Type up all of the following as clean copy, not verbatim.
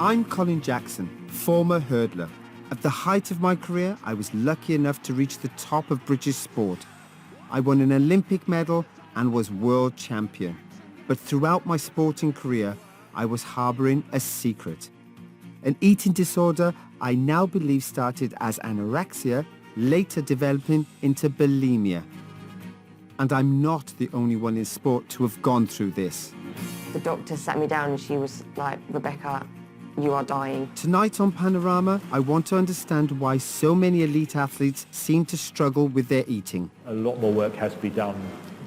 I'm Colin Jackson, former hurdler. At the height of my career, I was lucky enough to reach the top of British sport. I won an Olympic medal and was world champion. But throughout my sporting career, I was harboring a secret. An eating disorder I now believe started as anorexia, later developing into bulimia. And I'm not the only one in sport to have gone through this. The doctor sat me down and she was like, Rebecca, you are dying. Tonight on Panorama, I want to understand why so many elite athletes seem to struggle with their eating. A lot more work has to be done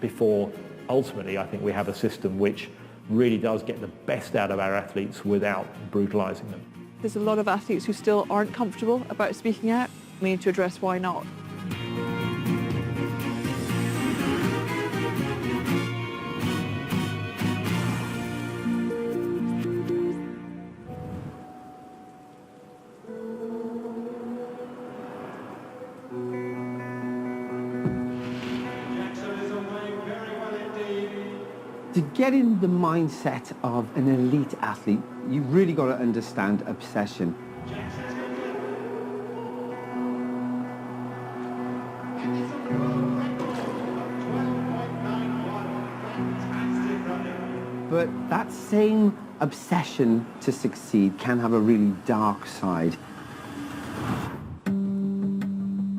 before, ultimately, I think we have a system which really does get the best out of our athletes without brutalising them. There's a lot of athletes who still aren't comfortable about speaking out. We need to address why not. To get in the mindset of an elite athlete, you've really got to understand obsession. But that same obsession to succeed can have a really dark side.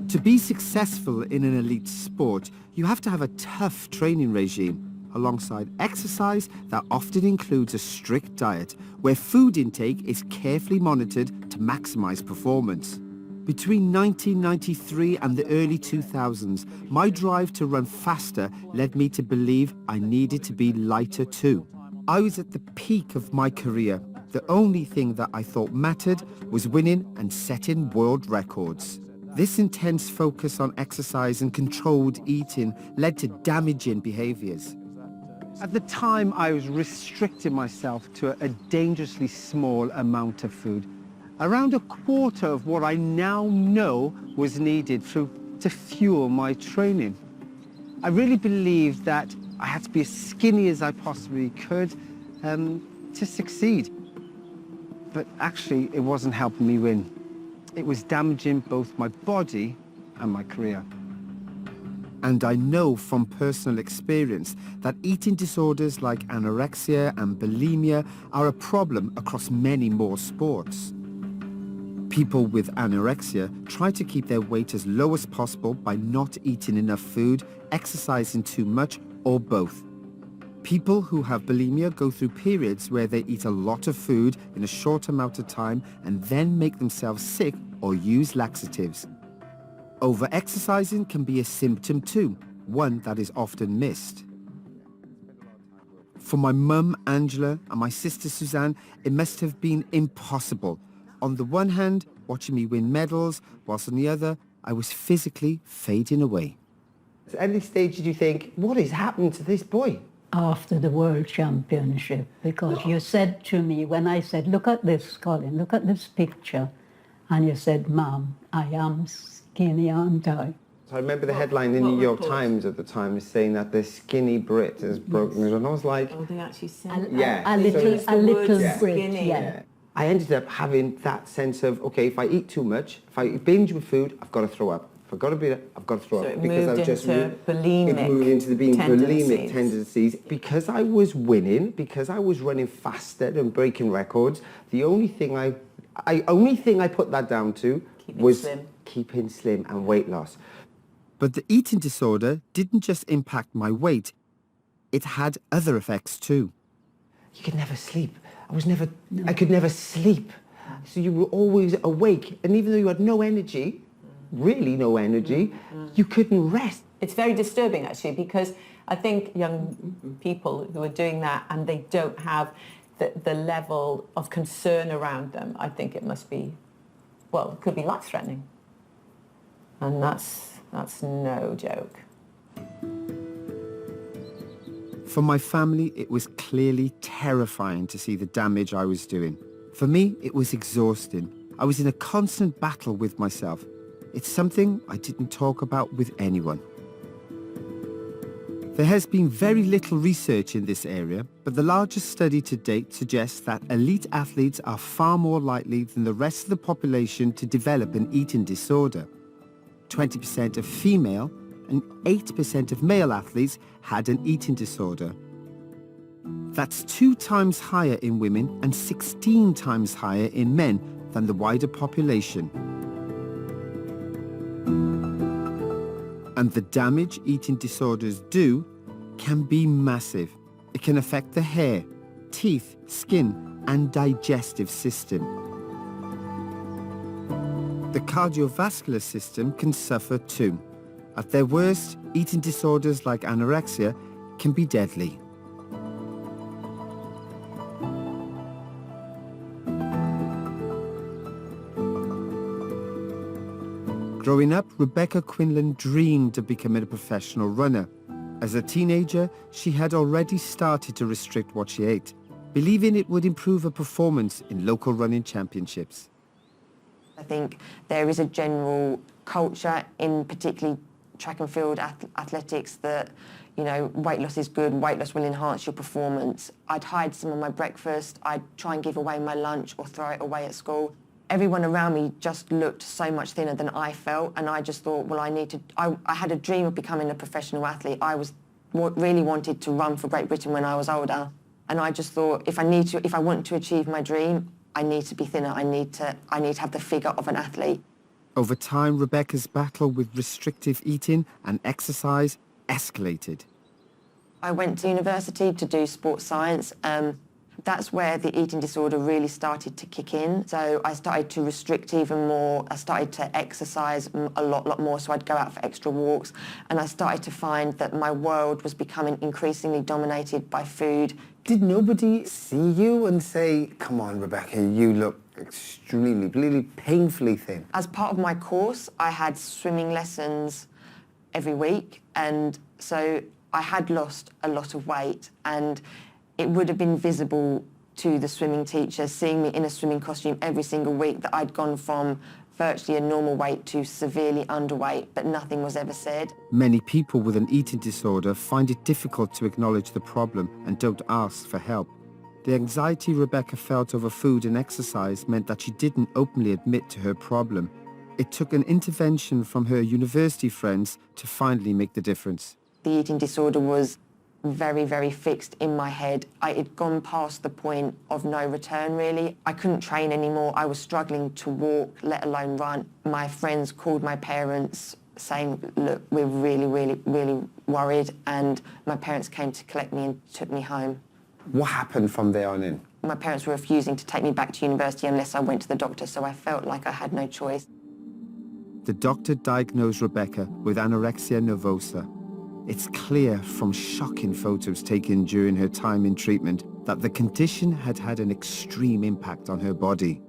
To be successful in an elite sport, you have to have a tough training regime, alongside exercise that often includes a strict diet, where food intake is carefully monitored to maximize performance. Between 1993 and the early 2000s, my drive to run faster led me to believe I needed to be lighter too. I was at the peak of my career. The only thing that I thought mattered was winning and setting world records. This intense focus on exercise and controlled eating led to damaging behaviors. At the time, I was restricting myself to a dangerously small amount of food, around a quarter of what I now know was needed to fuel my training. I really believed that I had to be as skinny as I possibly could to succeed. But actually, it wasn't helping me win. It was damaging both my body and my career. And I know from personal experience that eating disorders like anorexia and bulimia are a problem across many more sports. People with anorexia try to keep their weight as low as possible by not eating enough food, exercising too much, or both. People who have bulimia go through periods where they eat a lot of food in a short amount of time and then make themselves sick or use laxatives. Over-exercising can be a symptom too, one that is often missed. For my mum, Angela, and my sister, Suzanne, it must have been impossible. On the one hand, watching me win medals, whilst on the other, I was physically fading away. At any stage did you think, what is happening to this boy? After the World Championship, because you said to me, when I said, look at this, Colin, look at this picture, and you said, Mum, I am skinny, aren't I? So I remember the headline in the New York Times at the time is saying that the skinny Brit has broken, yes. And I was like... Oh, they actually said a little Brit, yeah. I ended up having that sense of, okay, if I eat too much, if I binge with food, I've got to throw up. If I've got to be, I've got to throw up. It moved into bulimic tendencies. Because I was winning, because I was running faster and breaking records, the only thing I put that down to was keeping slim and weight loss. But the eating disorder didn't just impact my weight, it had other effects too. You could never sleep. I could never sleep. So you were always awake, and even though you had no energy, really no energy, you couldn't rest. It's very disturbing actually, because I think young people who are doing that and they don't have the level of concern around them, I think it must be, well, it could be life-threatening. And that's no joke. For my family, it was clearly terrifying to see the damage I was doing. For me, it was exhausting. I was in a constant battle with myself. It's something I didn't talk about with anyone. There has been very little research in this area, but the largest study to date suggests that elite athletes are far more likely than the rest of the population to develop an eating disorder. 20% of female and 8% of male athletes had an eating disorder. That's 2 times higher in women and 16 times higher in men than the wider population. And the damage eating disorders do can be massive. It can affect the hair, teeth, skin, and digestive system. The cardiovascular system can suffer too. At their worst, eating disorders like anorexia can be deadly. Growing up, Rebecca Quinlan dreamed of becoming a professional runner. As a teenager, she had already started to restrict what she ate, believing it would improve her performance in local running championships. I think there is a general culture in particularly track and field athletics that, you know, weight loss is good, weight loss will enhance your performance. I'd hide some of my breakfast, I'd try and give away my lunch or throw it away at school. Everyone around me just looked so much thinner than I felt, and I just thought, well, I had a dream of becoming a professional athlete. I really wanted to run for Great Britain when I was older, and I just thought, if I want to achieve my dream, I need to be thinner. I need to have the figure of an athlete. Over time, Rebecca's battle with restrictive eating and exercise escalated. I went to university to do sports science. That's where the eating disorder really started to kick in. So I started to restrict even more. I started to exercise a lot more, so I'd go out for extra walks. And I started to find that my world was becoming increasingly dominated by food. Did nobody see you and say, come on, Rebecca, you look extremely, really painfully thin? As part of my course, I had swimming lessons every week. And so I had lost a lot of weight, and it would have been visible to the swimming teacher, seeing me in a swimming costume every single week, that I'd gone from virtually a normal weight to severely underweight, but nothing was ever said. Many people with an eating disorder find it difficult to acknowledge the problem and don't ask for help. The anxiety Rebecca felt over food and exercise meant that she didn't openly admit to her problem. It took an intervention from her university friends to finally make the difference. The eating disorder was very, very fixed in my head. I had gone past the point of no return, really. I couldn't train anymore. I was struggling to walk, let alone run. My friends called my parents saying, look, we're really, really, really worried, and my parents came to collect me and took me home. What happened from there on in? My parents were refusing to take me back to university unless I went to the doctor, so I felt like I had no choice. The doctor diagnosed Rebecca with anorexia nervosa. It's clear from shocking photos taken during her time in treatment that the condition had had an extreme impact on her body.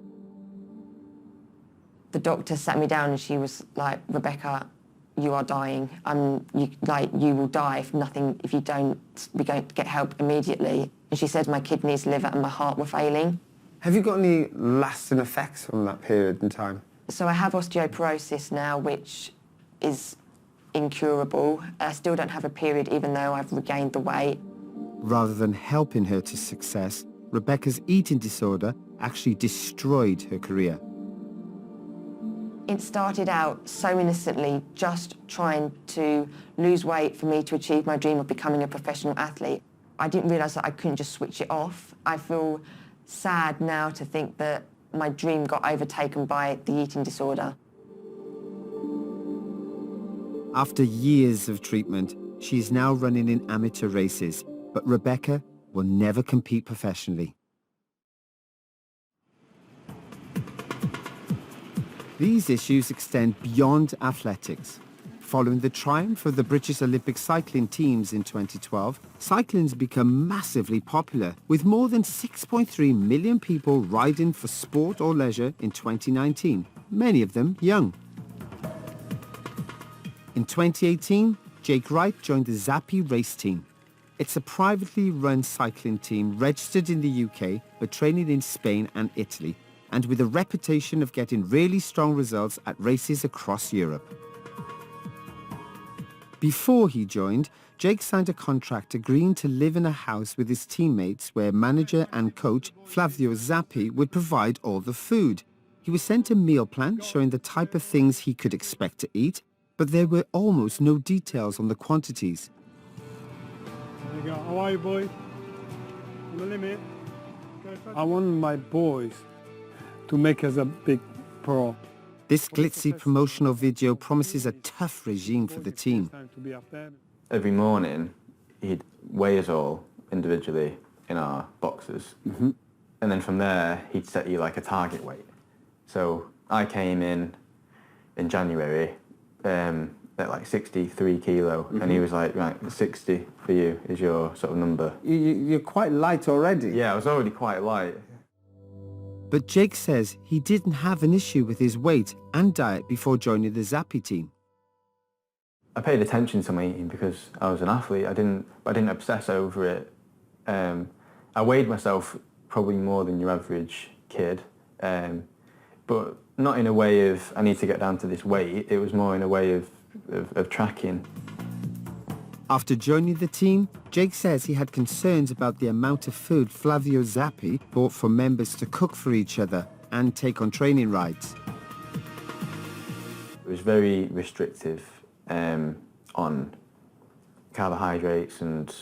The doctor sat me down and she was like, Rebecca, you are dying. You will die if you don't get help immediately. And she said my kidneys, liver and my heart were failing. Have you got any lasting effects from that period in time? So I have osteoporosis now, which is incurable. I still don't have a period even though I've regained the weight. Rather than helping her to success, Rebecca's eating disorder actually destroyed her career. It started out so innocently, just trying to lose weight for me to achieve my dream of becoming a professional athlete. I didn't realise that I couldn't just switch it off. I feel sad now to think that my dream got overtaken by the eating disorder. After years of treatment, she is now running in amateur races, but Rebecca will never compete professionally. These issues extend beyond athletics. Following the triumph of the British Olympic cycling teams in 2012, cycling's become massively popular, with more than 6.3 million people riding for sport or leisure in 2019, many of them young. In 2018, Jake Wright joined the Zappi race team. It's a privately run cycling team registered in the UK but training in Spain and Italy, and with a reputation of getting really strong results at races across Europe. Before he joined, Jake signed a contract agreeing to live in a house with his teammates where manager and coach Flavio Zappi would provide all the food. He was sent a meal plan showing the type of things he could expect to eat, but there were almost no details on the quantities. There you go. How are you, boys? On the limit. I want my boys to make us a big pro. This glitzy promotional video promises a tough regime for the team. Every morning, he'd weigh us all individually in our boxes. And then from there, he'd set you like a target weight. So I came in January at like 63 kilo, and he was like, right, 60 for you is your sort of number. You're quite light already. Yeah, I was already quite light. But Jake says he didn't have an issue with his weight and diet before joining the Zappi team. I paid attention to my eating because I was an athlete. I didn't obsess over it. I weighed myself probably more than your average kid, but not in a way of I need to get down to this weight. It was more in a way of tracking. After joining the team, Jake says he had concerns about the amount of food Flavio Zappi bought for members to cook for each other and take on training rides. It was very restrictive on carbohydrates and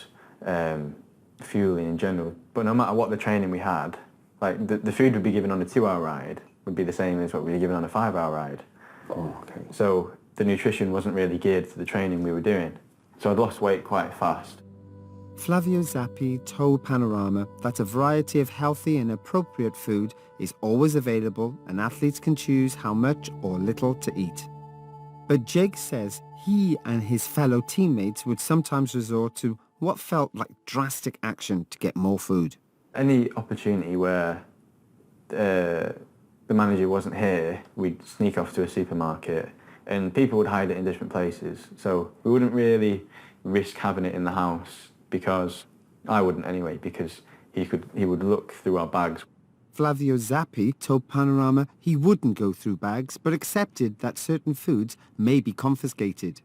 fueling in general. But no matter what the training we had, like the food would be given on a 2-hour ride would be the same as what we were given on a 5-hour ride. Oh, okay. So the nutrition wasn't really geared to the training we were doing. So I'd lost weight quite fast. Flavio Zappi told Panorama that a variety of healthy and appropriate food is always available and athletes can choose how much or little to eat. But Jake says he and his fellow teammates would sometimes resort to what felt like drastic action to get more food. Any opportunity where the manager wasn't here, we'd sneak off to a supermarket and people would hide it in different places. So we wouldn't really risk having it in the house because, I wouldn't anyway, because he would look through our bags. Flavio Zappi told Panorama he wouldn't go through bags but accepted that certain foods may be confiscated.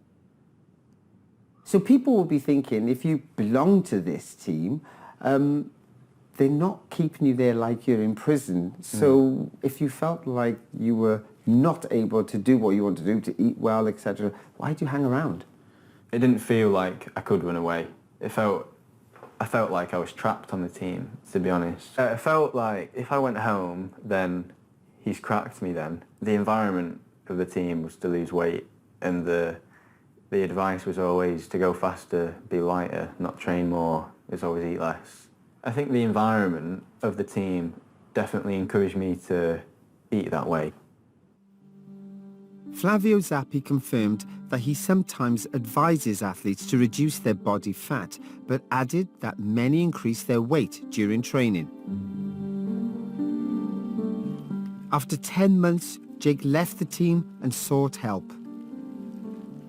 So people will be thinking if you belong to this team, they're not keeping you there like you're in prison. So if you felt like you were not able to do what you want to do, to eat well, etc., why do you hang around? It didn't feel like I could run away. I felt like I was trapped on the team, to be honest. I felt like if I went home, then he's cracked me then. The environment of the team was to lose weight, and the advice was always to go faster, be lighter, not train more, is always eat less. I think the environment of the team definitely encouraged me to eat that way. Flavio Zappi confirmed that he sometimes advises athletes to reduce their body fat, but added that many increase their weight during training. After 10 months, Jake left the team and sought help.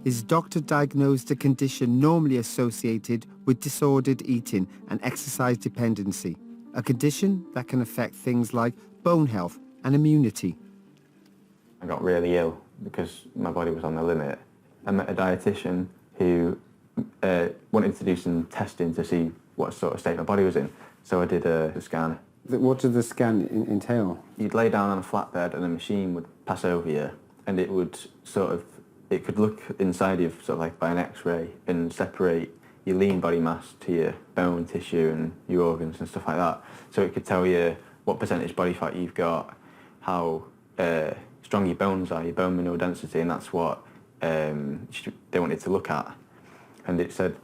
His doctor diagnosed a condition normally associated with disordered eating and exercise dependency, a condition that can affect things like bone health and immunity. I got really ill because my body was on the limit. I met a dietitian who wanted to do some testing to see what sort of state my body was in. So I did a scan. What did the scan entail? You'd lay down on a flatbed and a machine would pass over you, and it would it could look inside you sort of like by an X-ray and separate your lean body mass to your bone tissue and your organs and stuff like that. So it could tell you what percentage body fat you've got, how strong your bones are, your bone mineral density, and that's what they wanted to look at. And it said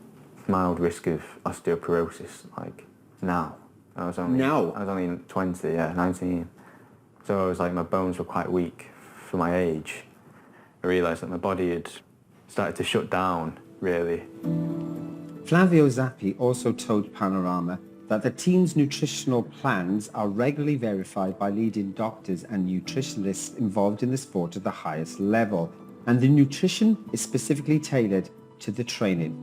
mild risk of osteoporosis, like now. I was only 20, 19. So I was like, my bones were quite weak for my age. I realised that my body had started to shut down, really. Flavio Zappi also told Panorama that the team's nutritional plans are regularly verified by leading doctors and nutritionists involved in the sport at the highest level, and the nutrition is specifically tailored to the training.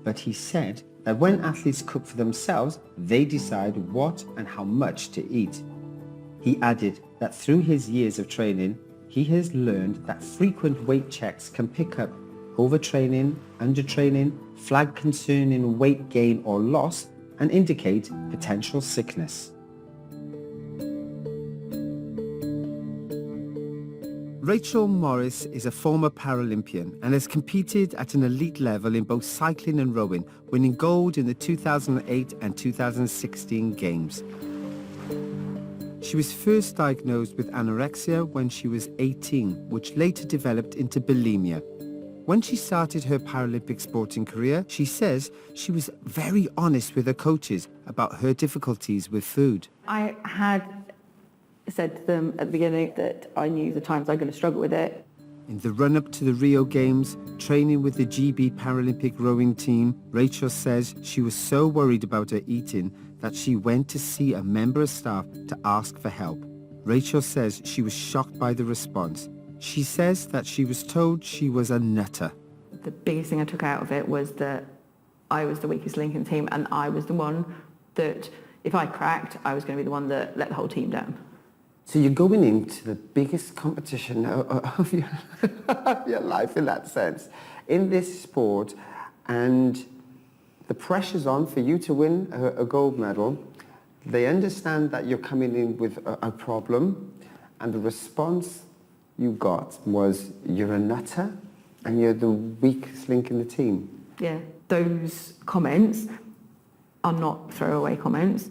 But he said that when athletes cook for themselves, they decide what and how much to eat. He added that through his years of training, he has learned that frequent weight checks can pick up overtraining, undertraining, flag concerning weight gain or loss, and indicate potential sickness. Rachel Morris is a former Paralympian and has competed at an elite level in both cycling and rowing, winning gold in the 2008 and 2016 Games. She was first diagnosed with anorexia when she was 18, which later developed into bulimia. When she started her Paralympic sporting career, she says she was very honest with her coaches about her difficulties with food. I had said to them at the beginning that I knew the times I'm going to struggle with it. In the run-up to the Rio Games, training with the GB Paralympic rowing team, Rachel says she was so worried about her eating that she went to see a member of staff to ask for help. Rachel says she was shocked by the response. She says that she was told she was a nutter. The biggest thing I took out of it was that I was the weakest link in the team, and I was the one that, if I cracked, I was going to be the one that let the whole team down. So you're going into the biggest competition of your life in that sense, in this sport, and the pressure's on for you to win a gold medal. They understand that you're coming in with a problem, and the response you got was you're a nutter and you're the weakest link in the team. Yeah, those comments are not throwaway comments.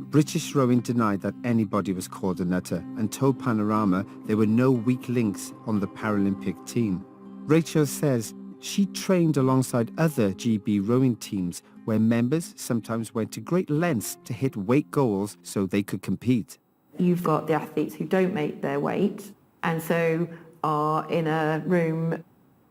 British Rowing denied that anybody was called a nutter and told Panorama there were no weak links on the Paralympic team. Rachel says she trained alongside other GB rowing teams where members sometimes went to great lengths to hit weight goals so they could compete. You've got the athletes who don't make their weight and so are in a room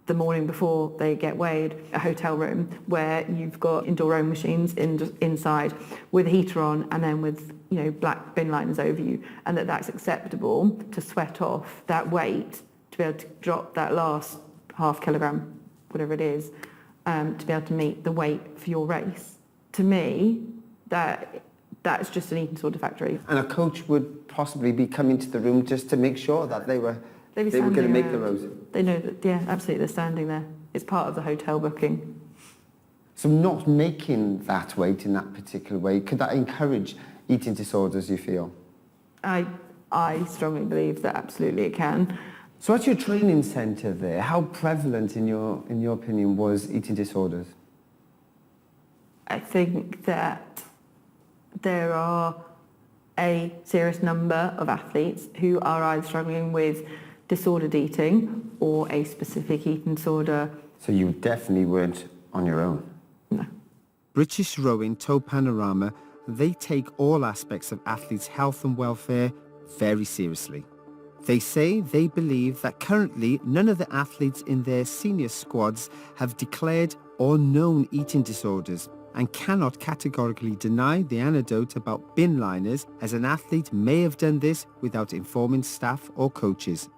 the morning before they get weighed, a hotel room where you've got indoor rowing machines inside with a heater on and then with, you know, black bin liners over you, and that's acceptable to sweat off that weight to be able to drop that last half kilogram, whatever it is, to be able to meet the weight for your race. To me, that's just an eating disorder factory. And a coach would possibly be coming to the room just to make sure that they were going to make the rows. They know that, yeah, absolutely, they're standing there. It's part of the hotel booking. So not making that weight in that particular way, could that encourage eating disorders, you feel? I strongly believe that absolutely it can. So at your training centre there, how prevalent in your opinion was eating disorders? I think that there are a serious number of athletes who are either struggling with disordered eating or a specific eating disorder. So you definitely weren't on your own? No. British Rowing told Panorama they take all aspects of athletes' health and welfare very seriously. They say they believe that currently none of the athletes in their senior squads have declared or known eating disorders and cannot categorically deny the anecdote about bin liners, as an athlete may have done this without informing staff or coaches.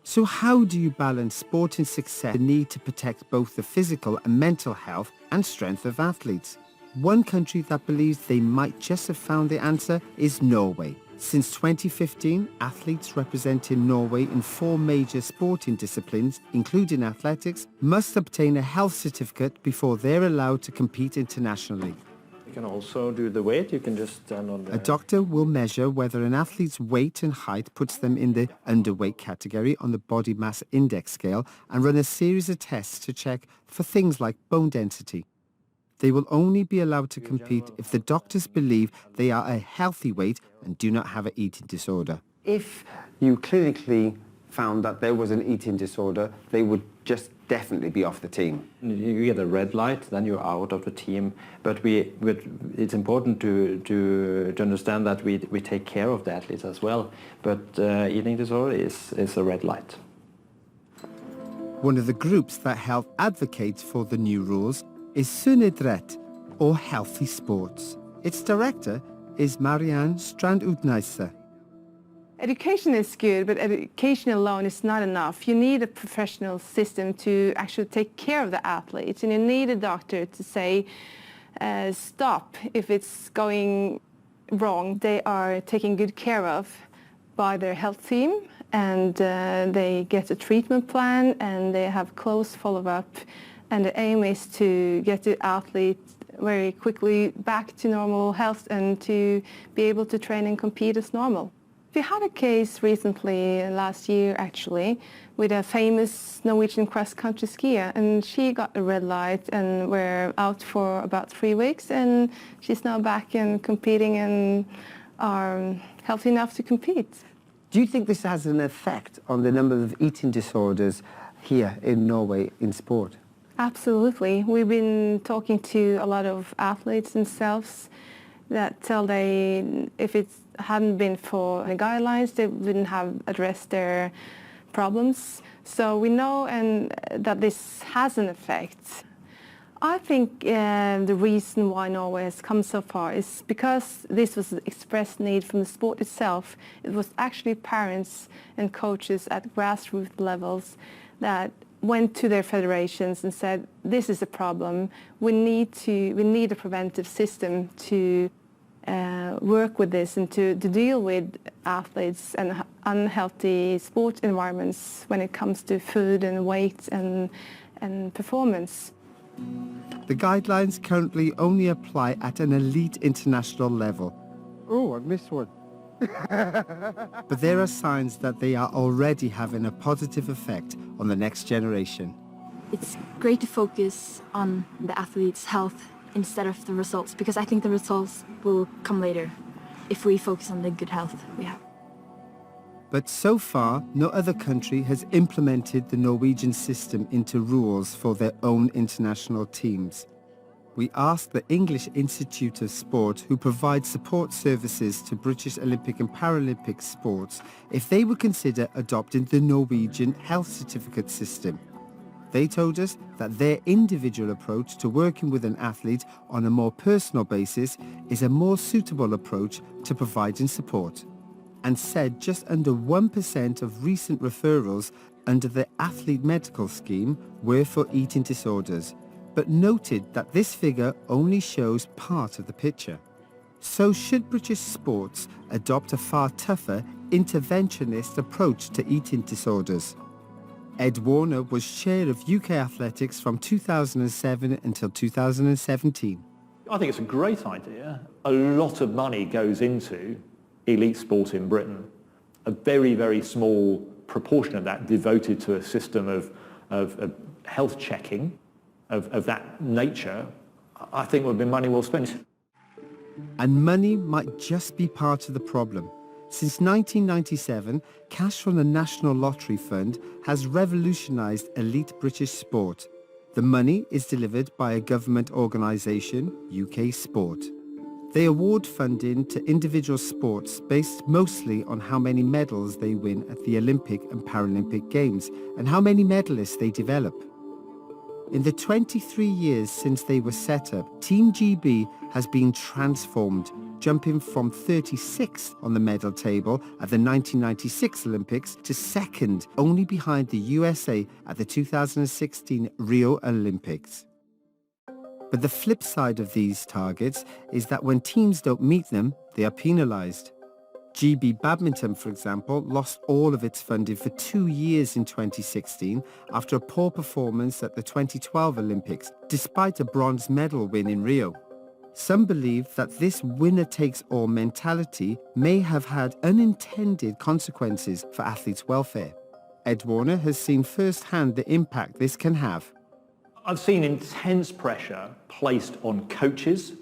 So how do you balance sporting success, the need to protect both the physical and mental health and strength of athletes? One country that believes they might just have found the answer is Norway. Since 2015, athletes representing Norway in 4 major sporting disciplines, including athletics, must obtain a health certificate before they're allowed to compete internationally. You can also do the weight. You can just stand on the... A doctor will measure whether an athlete's weight and height puts them in the underweight category on the body mass index scale and run a series of tests to check for things like bone density. They will only be allowed to compete if the doctors believe they are a healthy weight and do not have an eating disorder. If you clinically found that there was an eating disorder, they would just definitely be off the team. You get a red light, then you're out of the team. But it's important to understand that we take care of the athletes as well. But eating disorder is a red light. One of the groups that help advocate for the new rules is Sunidrett, or Healthy Sports. Its director is Marianne Strand-Utneisse. Education is good, but education alone is not enough. You need a professional system to actually take care of the athletes, and you need a doctor to say, stop if it's going wrong. They are taken good care of by their health team, and they get a treatment plan and they have close follow-up, and the aim is to get the athlete very quickly back to normal health and to be able to train and compete as normal. We had a case recently, last year actually, with a famous Norwegian cross-country skier, and she got a red light and were out for about 3 weeks, and she's now back and competing and are healthy enough to compete. Do you think this has an effect on the number of eating disorders here in Norway in sport? Absolutely. We've been talking to a lot of athletes themselves that tell they, if it hadn't been for the guidelines, they wouldn't have addressed their problems. So we know that this has an effect. I think the reason why Norway has come so far is because this was an expressed need from the sport itself. It was actually parents and coaches at grassroots levels that went to their federations and said, this is a problem. We need a preventive system to work with this and to deal with athletes and unhealthy sport environments when it comes to food and weight and performance. The guidelines currently only apply at an elite international level. Oh, I missed one. But there are signs that they are already having a positive effect on the next generation. It's great to focus on the athlete's health instead of the results, because I think the results will come later if we focus on the good health we have. But so far, no other country has implemented the Norwegian system into rules for their own international teams. We asked the English Institute of Sport, who provides support services to British Olympic and Paralympic sports, if they would consider adopting the Norwegian health certificate system. They told us that their individual approach to working with an athlete on a more personal basis is a more suitable approach to providing support, and said just under 1% of recent referrals under the athlete medical scheme were for eating disorders, but noted that this figure only shows part of the picture. So should British sports adopt a far tougher interventionist approach to eating disorders? Ed Warner was chair of UK Athletics from 2007 until 2017. I think it's a great idea. A lot of money goes into elite sport in Britain. A very, very small proportion of that devoted to a system of health checking of that nature, I think would be money well spent. And money might just be part of the problem. Since 1997, cash from the National Lottery Fund has revolutionised elite British sport. The money is delivered by a government organisation, UK Sport. They award funding to individual sports based mostly on how many medals they win at the Olympic and Paralympic Games and how many medalists they develop. In the 23 years since they were set up, Team GB has been transformed, jumping from 36th on the medal table at the 1996 Olympics to second, only behind the USA at the 2016 Rio Olympics. But the flip side of these targets is that when teams don't meet them, they are penalised. GB Badminton, for example, lost all of its funding for 2 years in 2016 after a poor performance at the 2012 Olympics, despite a bronze medal win in Rio. Some believe that this winner-takes-all mentality may have had unintended consequences for athletes' welfare. Ed Warner has seen firsthand the impact this can have. I've seen intense pressure placed on coaches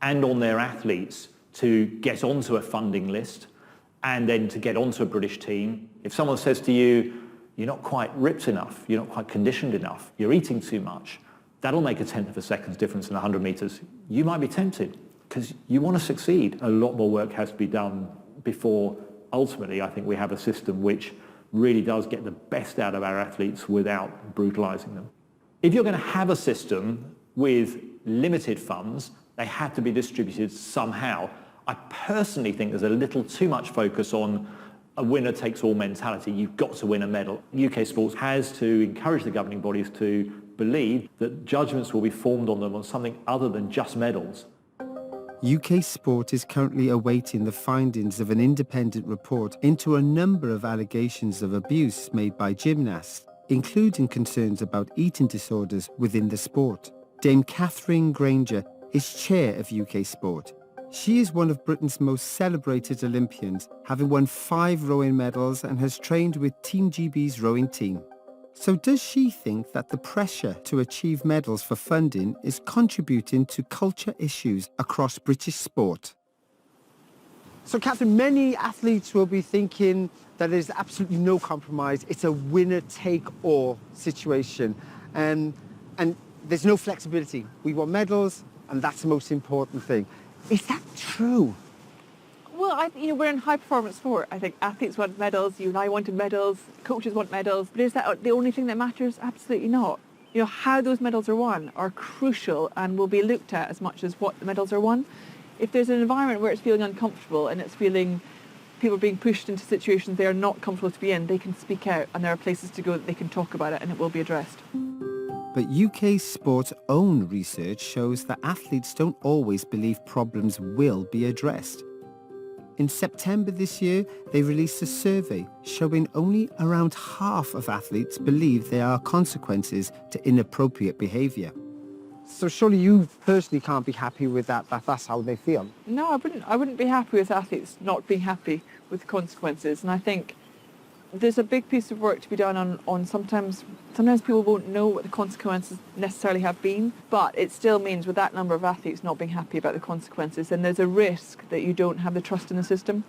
and on their athletes to get onto a funding list and then to get onto a British team. If someone says to you, you're not quite ripped enough, you're not quite conditioned enough, you're eating too much, that'll make a tenth of a second's difference in 100 metres. You might be tempted because you want to succeed. A lot more work has to be done before ultimately I think we have a system which really does get the best out of our athletes without brutalising them. If you're going to have a system with limited funds, they have to be distributed somehow. I personally think there's a little too much focus on a winner-takes-all mentality. You've got to win a medal. UK Sports has to encourage the governing bodies to believe that judgments will be formed on them on something other than just medals. UK Sport is currently awaiting the findings of an independent report into a number of allegations of abuse made by gymnasts, including concerns about eating disorders within the sport. Dame Catherine Granger is chair of UK Sport. She is one of Britain's most celebrated Olympians, having won 5 rowing medals and has trained with Team GB's rowing team. So does she think that the pressure to achieve medals for funding is contributing to culture issues across British sport? So Catherine, many athletes will be thinking that there's absolutely no compromise. It's a winner-take-all situation. And there's no flexibility. We want medals, and that's the most important thing. Is that true? Well, we're in high performance sport. I think athletes want medals, you and I wanted medals, coaches want medals, but is that the only thing that matters? Absolutely not. How those medals are won are crucial and will be looked at as much as what the medals are won. If there's an environment where it's feeling uncomfortable and it's feeling people are being pushed into situations they are not comfortable to be in, they can speak out and there are places to go that they can talk about it and it will be addressed. But UK Sport's own research shows that athletes don't always believe problems will be addressed. In September this year, they released a survey showing only around half of athletes believe there are consequences to inappropriate behaviour. So surely you personally can't be happy with that's how they feel? No, I wouldn't be happy with athletes not being happy with the consequences. And I think there's a big piece of work to be done on sometimes people won't know what the consequences necessarily have been, but it still means with that number of athletes not being happy about the consequences, then there's a risk that you don't have the trust in the system.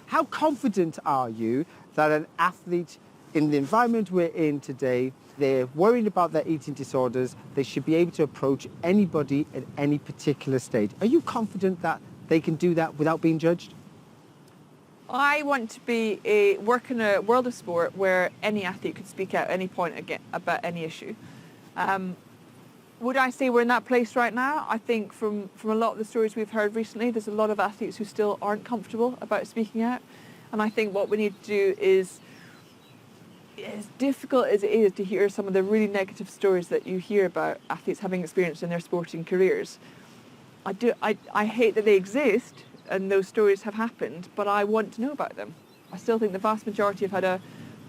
How confident are you that an athlete in the environment we're in today, they're worried about their eating disorders, they should be able to approach anybody at any particular stage? Are you confident that they can do that without being judged? I want to work in a world of sport where any athlete could speak out at any point about any issue. Would I say we're in that place right now? I think from a lot of the stories we've heard recently, there's a lot of athletes who still aren't comfortable about speaking out. And I think what we need to do is, as difficult as it is to hear some of the really negative stories that you hear about athletes having experienced in their sporting careers, I hate that they exist and those stories have happened, but I want to know about them. I still think the vast majority have had a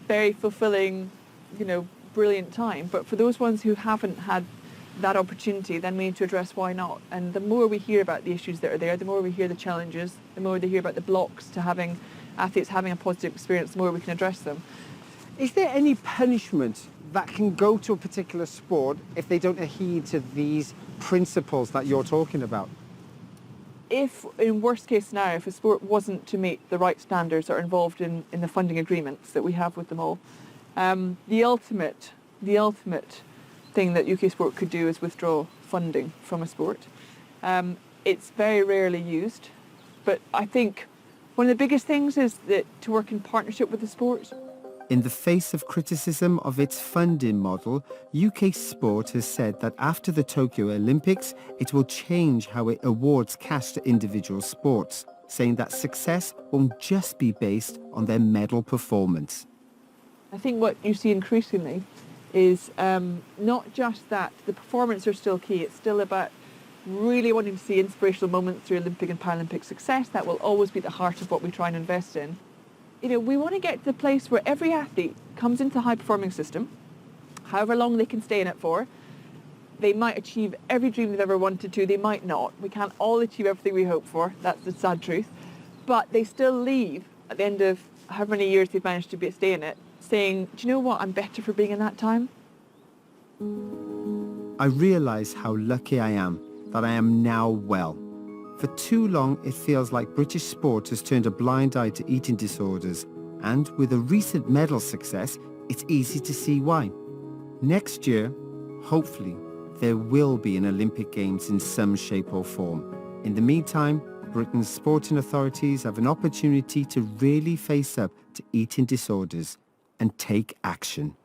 very fulfilling, brilliant time. But for those ones who haven't had that opportunity, then we need to address why not. And the more we hear about the issues that are there, the more we hear the challenges, the more we hear about the blocks to having athletes having a positive experience, the more we can address them. Is there any punishment that can go to a particular sport if they don't adhere to these principles that you're talking about? If, in worst case scenario, if a sport wasn't to meet the right standards that are involved in the funding agreements that we have with them all, the ultimate thing that UK Sport could do is withdraw funding from a sport. It's very rarely used, but I think one of the biggest things is that to work in partnership with the sport. In the face of criticism of its funding model, UK Sport has said that after the Tokyo Olympics, it will change how it awards cash to individual sports, saying that success won't just be based on their medal performance. I think what you see increasingly is not just that the performance are still key, it's still about really wanting to see inspirational moments through Olympic and Paralympic success. That will always be the heart of what we try and invest in. We want to get to the place where every athlete comes into a high-performing system, however long they can stay in it for. They might achieve every dream they've ever wanted to, they might not. We can't all achieve everything we hope for, that's the sad truth. But they still leave at the end of however many years they've managed to stay in it, saying, do you know what, I'm better for being in that time. I realise how lucky I am that I am now well. For too long, it feels like British sport has turned a blind eye to eating disorders, and with a recent medal success, it's easy to see why. Next year, hopefully, there will be an Olympic Games in some shape or form. In the meantime, Britain's sporting authorities have an opportunity to really face up to eating disorders and take action.